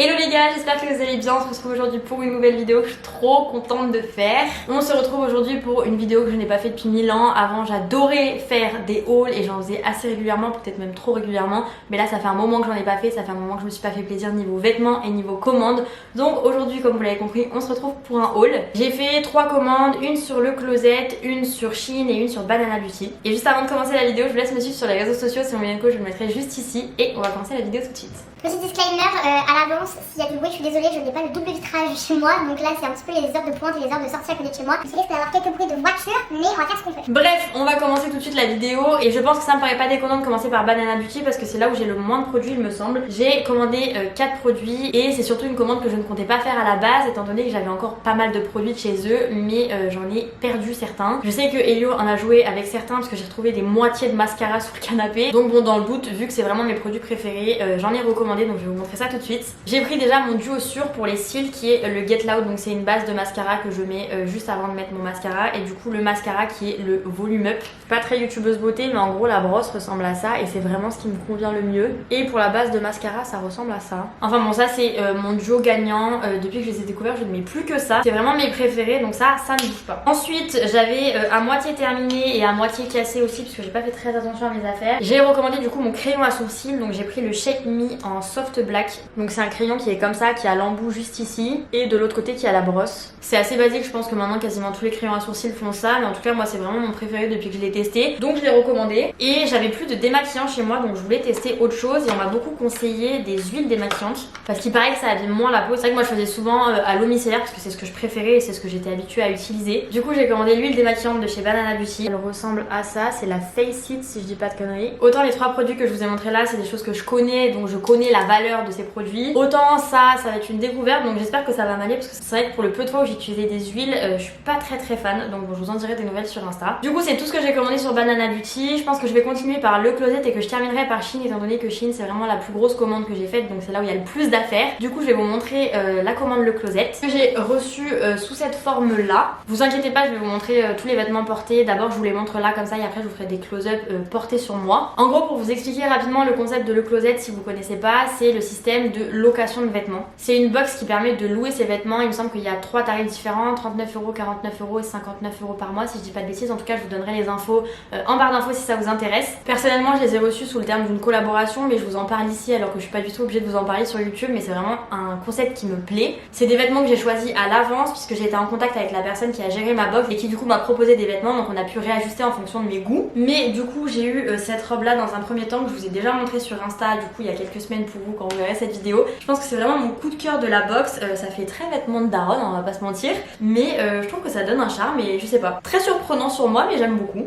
Hello les gars, j'espère que vous allez bien. On se retrouve aujourd'hui pour une nouvelle vidéo que je suis trop contente de faire. On se retrouve aujourd'hui pour une vidéo que je n'ai pas fait depuis 1000 ans. Avant j'adorais faire des hauls et j'en faisais assez régulièrement, peut-être même trop régulièrement. Mais là ça fait un moment que j'en ai pas fait, ça fait un moment que je me suis pas fait plaisir niveau vêtements et niveau commandes. Donc aujourd'hui, comme vous l'avez compris, on se retrouve pour un haul. J'ai fait 3 commandes, une sur Le Closet, une sur Shein et une sur Banana Beauty. Et juste avant de commencer la vidéo, je vous laisse me suivre sur les réseaux sociaux, c'est mon lien de co, je le mettrai juste ici. Et on va commencer la vidéo tout de suite. Petit disclaimer à l'avance, s'il y a du bruit, je suis désolée, je n'ai pas le double vitrage chez moi, donc là c'est un petit peu les heures de pointe et les heures de sortie à côté de chez moi. Je risque d'avoir quelques bruits de voiture, mais on va faire ce qu'on peut. Bref, on va commencer tout de suite la vidéo et je pense que ça me paraît pas déconnant de commencer par Banana Beauty parce que c'est là où j'ai le moins de produits il me semble. J'ai commandé 4 produits et c'est surtout une commande que je ne comptais pas faire à la base étant donné que j'avais encore pas mal de produits de chez eux, mais j'en ai perdu certains. Je sais que Elio en a joué avec certains parce que j'ai retrouvé des moitiés de mascara sur le canapé, donc bon, dans le doute, vu que c'est vraiment mes produits préférés, j'en ai recommandé, donc je vais vous montrer ça tout de suite. J'ai pris déjà mon duo sûr pour les cils qui est le Get Loud, donc c'est une base de mascara que je mets juste avant de mettre mon mascara, et du coup le mascara qui est le Volume Up. Pas très youtubeuse beauté, mais en gros la brosse ressemble à ça et c'est vraiment ce qui me convient le mieux. Et pour la base de mascara ça ressemble à ça. Enfin bon, ça c'est mon duo gagnant. Depuis que je les ai découverts je ne mets plus que ça. C'est vraiment mes préférés, donc ça ne bouge pas. Ensuite j'avais à moitié terminé et à moitié cassé aussi parce que j'ai pas fait très attention à mes affaires. J'ai recommandé du coup mon crayon à sourcils, donc j'ai pris le Shape Me en soft black. Donc c'est un crayon qui est comme ça, qui a l'embout juste ici et de l'autre côté qui a la brosse. C'est assez basique, je pense que maintenant quasiment tous les crayons à sourcils font ça, mais en tout cas moi c'est vraiment mon préféré depuis que je l'ai testé, donc je l'ai recommandé. Et j'avais plus de démaquillant chez moi, donc je voulais tester autre chose et on m'a beaucoup conseillé des huiles démaquillantes parce qu'il paraît que ça abîme moins la peau. C'est vrai que moi je faisais souvent à l'eau micellaire parce que c'est ce que je préférais et c'est ce que j'étais habituée à utiliser. Du coup j'ai commandé l'huile démaquillante de chez Banana Beauty. Elle ressemble à ça, c'est la Face It si je dis pas de conneries. Autant les 3 produits que je vous ai montré là c'est des choses que je connais, donc je connais la valeur de ces produits, autant ça va être une découverte, donc j'espère que ça va m'aller parce que c'est vrai que pour le peu de fois où j'ai utilisé des huiles, je suis pas très fan, donc bon, je vous en dirai des nouvelles sur Insta. Du coup c'est tout ce que j'ai commandé sur Banana Beauty. Je pense que je vais continuer par Le Closet et que je terminerai par Shein étant donné que Shein c'est vraiment la plus grosse commande que j'ai faite, donc c'est là où il y a le plus d'affaires. Du coup je vais vous montrer la commande Le Closet que j'ai reçue sous cette forme là. Vous inquiétez pas, je vais vous montrer tous les vêtements portés. D'abord je vous les montre là comme ça et après je vous ferai des close-up portés sur moi. En gros, pour vous expliquer rapidement le concept de Le Closet si vous connaissez pas, c'est le système de location de vêtements. C'est une box qui permet de louer ses vêtements. Il me semble qu'il y a 3 tarifs différents, 39 €, 49 € et 59 € par mois si je dis pas de bêtises. En tout cas je vous donnerai les infos en barre d'infos si ça vous intéresse. Personnellement je les ai reçus sous le terme d'une collaboration, mais je vous en parle ici alors que je suis pas du tout obligée de vous en parler sur YouTube, mais c'est vraiment un concept qui me plaît. C'est des vêtements que j'ai choisis à l'avance puisque j'ai été en contact avec la personne qui a géré ma box et qui du coup m'a proposé des vêtements, donc on a pu réajuster en fonction de mes goûts. Mais du coup j'ai eu cette robe là dans un premier temps que je vous ai déjà montré sur Insta du coup il y a quelques semaines pour vous quand vous verrez cette vidéo. Je pense que c'est vraiment mon coup de cœur de la box. Ça fait très vêtements de daronne, on va pas se mentir, mais je trouve que ça donne un charme et je sais pas, très surprenant sur moi mais j'aime beaucoup.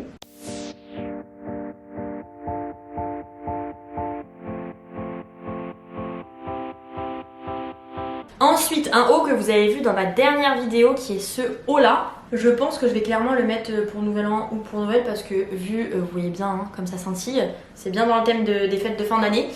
Ensuite, un haut que vous avez vu dans ma dernière vidéo qui est ce haut là. Je pense que je vais clairement le mettre pour Nouvel An ou pour Noël parce que vu, vous voyez bien hein, comme ça scintille, c'est bien dans le thème des fêtes de fin d'année.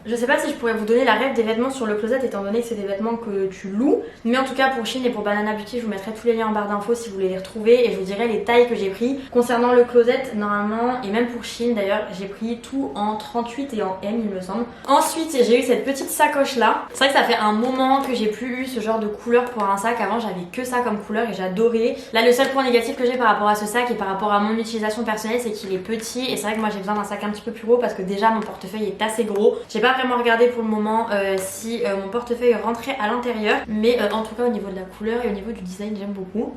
Je sais pas si je pourrais vous donner la règle des vêtements sur Le Closet étant donné que c'est des vêtements que tu loues, mais en tout cas pour Shein et pour Banana Beauty je vous mettrai tous les liens en barre d'infos si vous voulez les retrouver et je vous dirai les tailles que j'ai pris. Concernant Le Closet normalement et même pour Shein d'ailleurs j'ai pris tout en 38 et en M il me semble. Ensuite j'ai eu cette petite sacoche là. C'est vrai que ça fait un moment que j'ai plus eu ce genre de couleur pour un sac. Avant j'avais que ça comme couleur et j'adorais. Là le seul point négatif que j'ai par rapport à ce sac et par rapport à mon utilisation personnelle c'est qu'il est petit et c'est vrai que moi j'ai besoin d'un sac un petit peu plus gros parce que déjà mon portefeuille est assez gros. J'ai pas vraiment regardé pour le moment si mon portefeuille rentrait à l'intérieur, mais en tout cas au niveau de la couleur et au niveau du design j'aime beaucoup.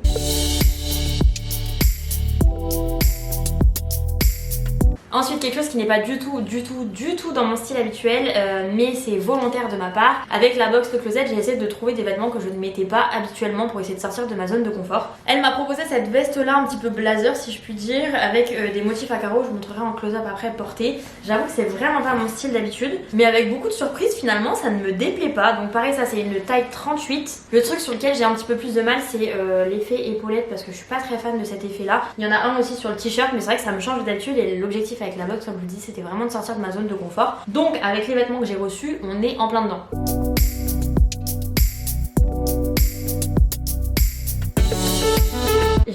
Ensuite quelque chose qui n'est pas du tout dans mon style habituel mais c'est volontaire de ma part. Avec la box Le Closet j'ai essayé de trouver des vêtements que je ne mettais pas habituellement pour essayer de sortir de ma zone de confort. Elle m'a proposé cette veste là un petit peu blazer si je puis dire avec des motifs à carreaux, je vous montrerai en close-up après portée. J'avoue que c'est vraiment pas mon style d'habitude mais avec beaucoup de surprises finalement ça ne me déplaît pas. Donc pareil ça c'est une taille 38. Le truc sur lequel j'ai un petit peu plus de mal c'est l'effet épaulette parce que je suis pas très fan de cet effet là. Il y en a un aussi sur le t-shirt mais c'est vrai que ça me change d'habitude et l'objectif avec la box comme je vous dis c'était vraiment de sortir de ma zone de confort. Donc avec les vêtements que j'ai reçus on est en plein dedans.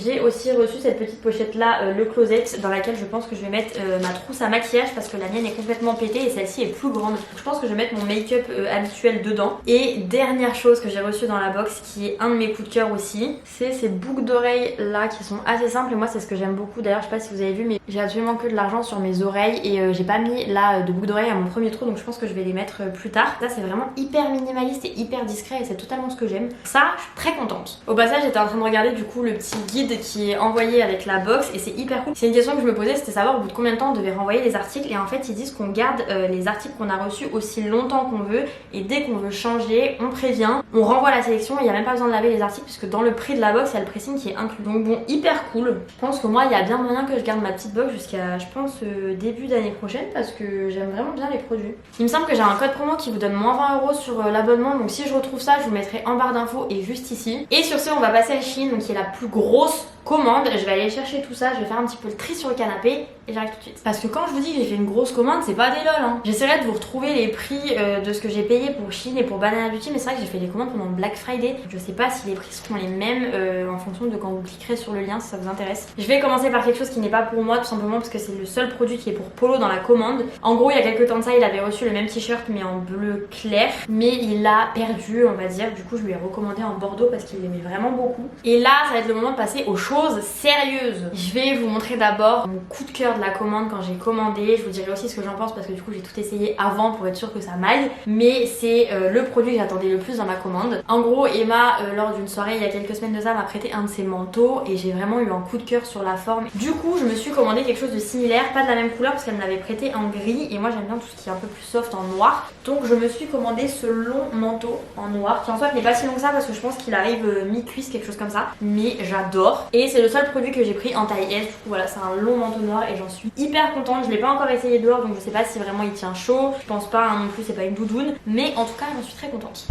j'ai aussi reçu cette petite pochette là, le closet, dans laquelle je pense que je vais mettre ma trousse à maquillage parce que la mienne est complètement pétée et celle-ci est plus grande. Donc je pense que je vais mettre mon make-up habituel dedans. Et dernière chose que j'ai reçue dans la box qui est un de mes coups de cœur aussi, c'est ces boucles d'oreilles là qui sont assez simples et moi c'est ce que j'aime beaucoup. D'ailleurs je sais pas si vous avez vu mais j'ai absolument que de l'argent sur mes oreilles et j'ai pas mis là de boucles d'oreilles à mon premier trou, donc je pense que je vais les mettre plus tard. Ça c'est vraiment hyper minimaliste et hyper discret et c'est totalement ce que j'aime. Ça je suis très contente. Au passage j'étais en train de regarder du coup le petit guide qui est envoyé avec la box et c'est hyper cool. C'est une question que je me posais, c'était savoir au bout de combien de temps on devait renvoyer les articles et en fait ils disent qu'on garde les articles qu'on a reçus aussi longtemps qu'on veut et dès qu'on veut changer on prévient, on renvoie la sélection et il n'y a même pas besoin de laver les articles puisque dans le prix de la box il y a le pressing qui est inclus. Donc bon, hyper cool. Je pense que moi il y a bien moyen que je garde ma petite box jusqu'à je pense début d'année prochaine parce que j'aime vraiment bien les produits. Il me semble que j'ai un code promo qui vous donne moins 20 € sur l'abonnement, donc si je retrouve ça je vous mettrai en barre d'infos et juste ici. Et sur ce on va passer à Shein, donc qui est la plus grosse commande. Je vais aller chercher tout ça, je vais faire un petit peu le tri sur le canapé et j'arrive tout de suite. Parce que quand je vous dis que j'ai fait une grosse commande, c'est pas des lol hein. J'essaierai de vous retrouver les prix de ce que j'ai payé pour Shein et pour Banana Beauty, mais c'est vrai que j'ai fait des commandes pendant le Black Friday. Je sais pas si les prix seront les mêmes en fonction de quand vous cliquerez sur le lien si ça vous intéresse. Je vais commencer par quelque chose qui n'est pas pour moi tout simplement parce que c'est le seul produit qui est pour Polo dans la commande. En gros il y a quelques temps de ça il avait reçu le même t-shirt mais en bleu clair, mais il l'a perdu on va dire. Du coup je lui ai recommandé en bordeaux parce qu'il l'aimait vraiment beaucoup. Et là ça va être le moment de passer aux choses sérieuses. Je vais vous montrer d'abord mon coup de cœur de la commande quand j'ai commandé. Je vous dirai aussi ce que j'en pense parce que du coup j'ai tout essayé avant pour être sûre que ça m'aille. Mais c'est le produit que j'attendais le plus dans ma commande. En gros Emma lors d'une soirée il y a quelques semaines de ça m'a prêté un de ses manteaux et j'ai vraiment eu un coup de cœur sur la forme. Du coup je me suis commandé quelque chose de similaire, pas de la même couleur parce qu'elle me l'avait prêté en gris et moi j'aime bien tout ce qui est un peu plus soft en noir. Donc je me suis commandé ce long manteau en noir qui en soit n'est pas si long que ça parce que je pense qu'il arrive mi-cuisse quelque chose comme ça. Mais j'adore et c'est le seul produit que j'ai pris en taille S. Du coup voilà c'est un long manteau noir et j'en suis hyper contente. Je l'ai pas encore essayé dehors donc je sais pas si vraiment il tient chaud. Je pense pas hein, non plus, c'est pas une doudoune. Mais en tout cas j'en suis très contente.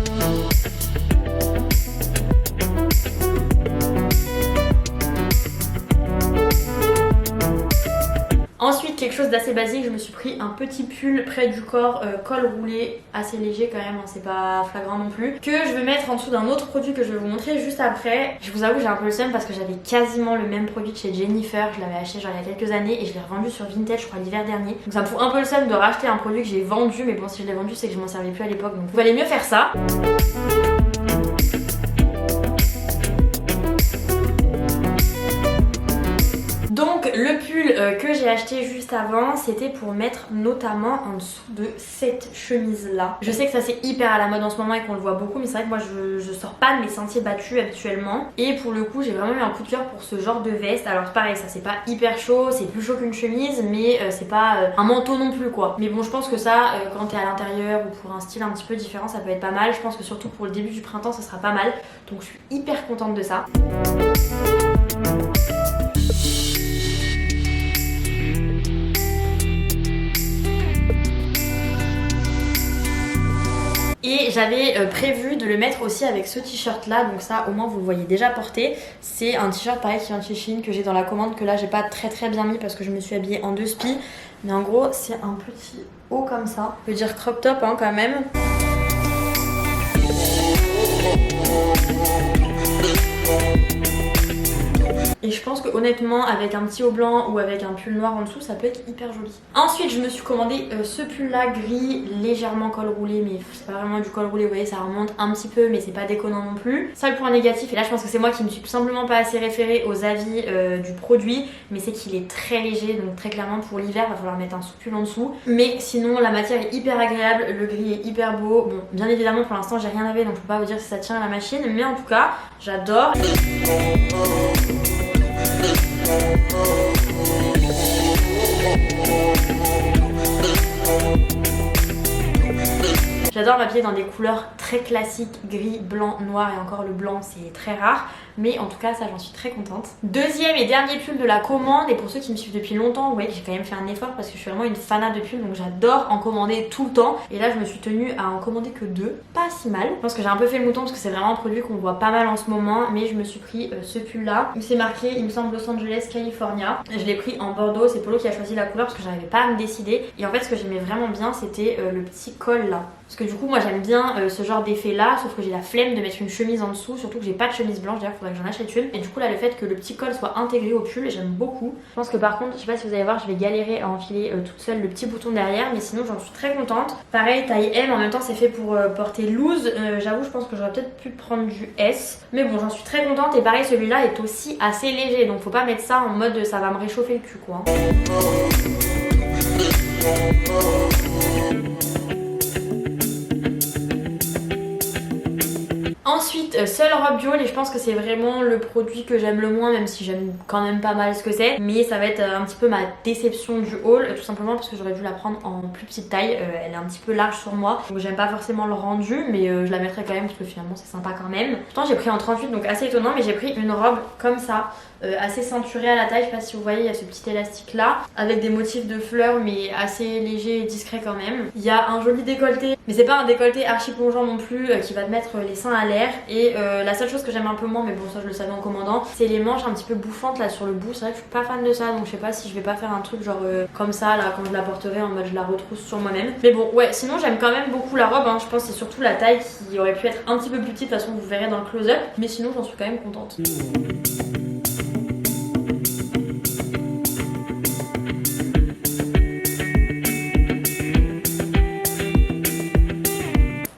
Ensuite quelque chose d'assez basique, je me suis pris un petit pull près du corps, col roulé, assez léger quand même, hein, c'est pas flagrant non plus, que je vais mettre en dessous d'un autre produit que je vais vous montrer juste après. Je vous avoue j'ai un peu le seum parce que j'avais quasiment le même produit de chez Jennifer, je l'avais acheté genre il y a quelques années et je l'ai revendu sur Vinted je crois l'hiver dernier. Donc ça me fout un peu le seum de racheter un produit que j'ai vendu, mais bon si je l'ai vendu c'est que je m'en servais plus à l'époque donc il valait mieux faire ça. Donc le pull que j'ai acheté juste avant c'était pour mettre notamment en dessous de cette chemise là. Je sais que ça c'est hyper à la mode en ce moment et qu'on le voit beaucoup mais c'est vrai que moi je sors pas de mes sentiers battus habituellement et pour le coup j'ai vraiment eu un coup de cœur pour ce genre de veste. Alors pareil ça c'est pas hyper chaud, c'est plus chaud qu'une chemise mais c'est pas un manteau non plus quoi. Mais bon je pense que ça quand t'es à l'intérieur ou pour un style un petit peu différent ça peut être pas mal. Je pense que surtout pour le début du printemps ça sera pas mal. Donc je suis hyper contente de ça. Et j'avais prévu de le mettre aussi avec ce t-shirt là, donc ça au moins vous le voyez déjà porté. C'est un t-shirt pareil qui vient de chez Shein que j'ai dans la commande, que là j'ai pas très bien mis parce que je me suis habillée en 2 spi. Mais en gros c'est un petit haut comme ça, je veux dire crop top hein, quand même. Et je pense que honnêtement avec un petit haut blanc ou avec un pull noir en dessous ça peut être hyper joli. Ensuite je me suis commandé ce pull là gris légèrement col roulé, mais c'est pas vraiment du col roulé, vous voyez ça remonte un petit peu mais c'est pas déconnant non plus. Seul point négatif, et là je pense que c'est moi qui ne suis tout simplement pas assez référée aux avis du produit, mais c'est qu'il est très léger, donc très clairement pour l'hiver va falloir mettre un sous-pull en dessous. Mais sinon la matière est hyper agréable, le gris est hyper beau. Bon bien évidemment pour l'instant j'ai rien lavé donc je peux pas vous dire si ça tient à la machine, mais en tout cas j'adore. J'adore m'habiller dans des couleurs très classiques, gris, blanc, noir et encore le blanc c'est très rare. Mais en tout cas ça j'en suis très contente. Deuxième et dernier pull de la commande, et pour ceux qui me suivent depuis longtemps vous voyez que j'ai quand même fait un effort parce que je suis vraiment une fanat de pull, donc j'adore en commander tout le temps. Et là je me suis tenue à en commander que 2, pas si mal. Je pense que j'ai un peu fait le mouton parce que c'est vraiment un produit qu'on voit pas mal en ce moment, mais je me suis pris ce pull là. C'est marqué il me semble Los Angeles, California. Je l'ai pris en bordeaux, c'est Polo qui a choisi la couleur parce que j'arrivais pas à me décider. Et en fait ce que j'aimais vraiment bien c'était le petit col là. Parce que du coup moi j'aime bien ce genre d'effet là, sauf que j'ai la flemme de mettre une chemise en dessous, surtout que j'ai pas de chemise blanche, d'ailleurs faudrait que j'en achète une. Et du coup là le fait que le petit col soit intégré au pull, j'aime beaucoup. Je pense que par contre, je sais pas si vous allez voir, je vais galérer à enfiler toute seule le petit bouton derrière, mais sinon j'en suis très contente. Pareil, taille M, en même temps c'est fait pour porter loose. J'avoue, je pense que j'aurais peut-être pu prendre du S, mais bon, j'en suis très contente. Et pareil, celui-là est aussi assez léger, donc faut pas mettre ça en mode ça va me réchauffer le cul quoi. Ensuite, seule robe du haul, et je pense que c'est vraiment le produit que j'aime le moins, même si j'aime quand même pas mal ce que c'est. Mais ça va être un petit peu ma déception du haul, tout simplement parce que j'aurais dû la prendre en plus petite taille. Elle est un petit peu large sur moi, donc j'aime pas forcément le rendu, mais je la mettrai quand même parce que finalement c'est sympa quand même. Pourtant j'ai pris en 38, donc assez étonnant, mais j'ai pris une robe comme ça. Assez ceinturée à la taille, je sais pas si vous voyez, il y a ce petit élastique là avec des motifs de fleurs mais assez léger et discret quand même. Il y a un joli décolleté, mais c'est pas un décolleté archi plongeant non plus qui va te mettre les seins à l'air. Et la seule chose que j'aime un peu moins, mais bon ça je le savais en commandant, c'est les manches un petit peu bouffantes là sur le bout. C'est vrai que je suis pas fan de ça, donc je sais pas si je vais pas faire un truc genre comme ça là quand je la porterai, en mode je la retrousse sur moi-même. Mais bon ouais, sinon j'aime quand même beaucoup la robe hein. Je pense que c'est surtout la taille qui aurait pu être un petit peu plus petite, de toute façon vous verrez dans le close-up, mais sinon j'en suis quand même contente.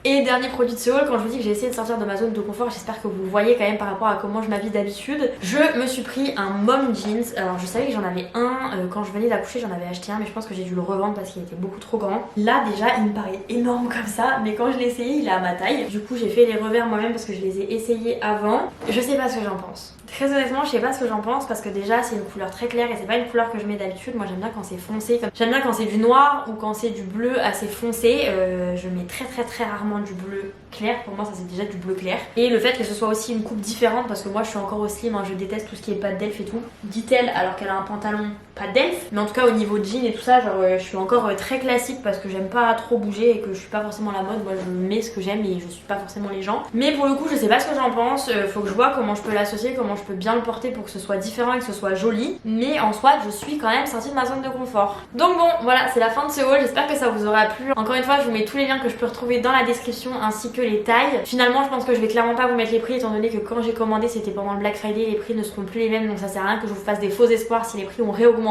Et dernier produit de ce haul, quand je vous dis que j'ai essayé de sortir de ma zone de confort, j'espère que vous voyez quand même par rapport à comment je m'habille d'habitude. Je me suis pris un mom jeans. Alors je savais que j'en avais un quand je venais d'accoucher, j'en avais acheté un, mais je pense que j'ai dû le revendre parce qu'il était beaucoup trop grand. Là déjà il me paraît énorme comme ça, mais quand je l'ai essayé il est à ma taille. Du coup j'ai fait les revers moi-même parce que je les ai essayés avant. Je sais pas ce que j'en pense. Très honnêtement je sais pas ce que j'en pense parce que déjà c'est une couleur très claire et c'est pas une couleur que je mets d'habitude. Moi j'aime bien quand c'est foncé, j'aime bien quand c'est du noir ou quand c'est du bleu assez foncé. Je mets très rarement du bleu clair, pour moi ça c'est déjà du bleu clair. Et le fait que ce soit aussi une coupe différente, parce que moi je suis encore au slim hein, je déteste tout ce qui est pâte d'elfe et tout. Dit-elle alors qu'elle a un pantalon pas d'elfe, mais en tout cas au niveau jean et tout ça, genre je suis encore très classique parce que j'aime pas trop bouger et que je suis pas forcément la mode. Moi je mets ce que j'aime et je suis pas forcément les gens. Mais pour le coup je sais pas ce que j'en pense, faut que je vois comment je peux l'associer, comment je peux bien le porter pour que ce soit différent et que ce soit joli. Mais en soi je suis quand même sortie de ma zone de confort. Donc bon voilà, c'est la fin de ce haul, j'espère que ça vous aura plu. Encore une fois je vous mets tous les liens que je peux retrouver dans la description ainsi que les tailles. Finalement je pense que je vais clairement pas vous mettre les prix étant donné que quand j'ai commandé c'était pendant le Black Friday, les prix ne seront plus les mêmes, donc ça sert à rien que je vous fasse des faux espoirs si les prix ont réaugmenté.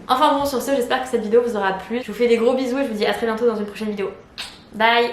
Enfin bon sur ce j'espère que cette vidéo vous aura plu. Je vous fais des gros bisous et je vous dis à très bientôt dans une prochaine vidéo. Bye.